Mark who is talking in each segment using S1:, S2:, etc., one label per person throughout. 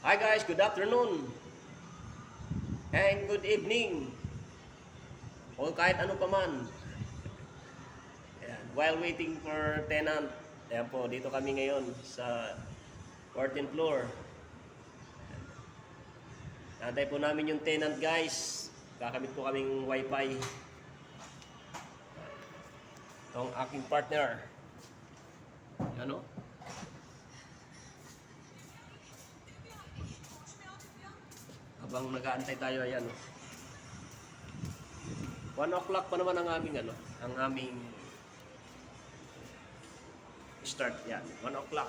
S1: Hi guys, good afternoon and good evening o kahit ano pa man. Ayan, while waiting for tenant, ayan po, dito kami ngayon sa 14th floor. Nantay po namin yung tenant guys. Kakamit po kaming wifi. Itong aking partner. Ano? Habang nag-aantay tayo, ayan. 1 o'clock pa naman ang aming ang aming start yan. 1 o'clock.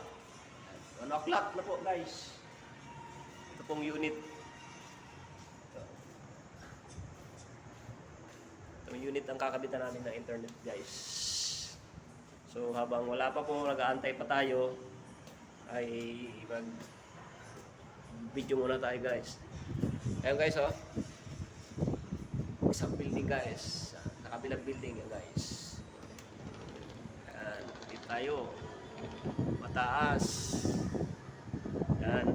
S1: 1 o'clock na po guys. Ito pong unit. Itong unit ang kakabitan namin ng internet guys. So habang wala pa po, nag-aantay pa tayo, ay mag video muna tayo guys. Ayun guys, oh. Isang building guys. Sa kabilang building yan guys. Ayan, dito tayo. Mataas. Ayan.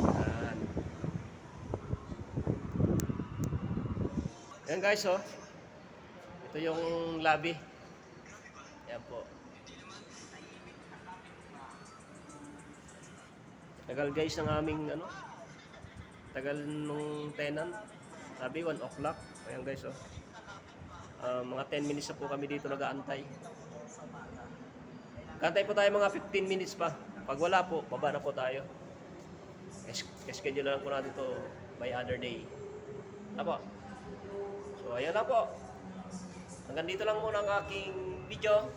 S1: Ayan. Ayan guys, oh. Ito yung lobby. Ayan po. Tagal guys ng aming tagal nung tenant. Sabi 1 o'clock. Ayan guys, oh. Mga 10 minutes na po kami dito nag-aantay. Kantay po tayo mga 15 minutes pa. Pag wala po, baba na po tayo. Schedule lang po natin to by other day. Ano po? So ayan na po. Hanggang dito lang muna ang aking video.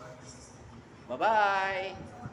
S1: Bye-bye!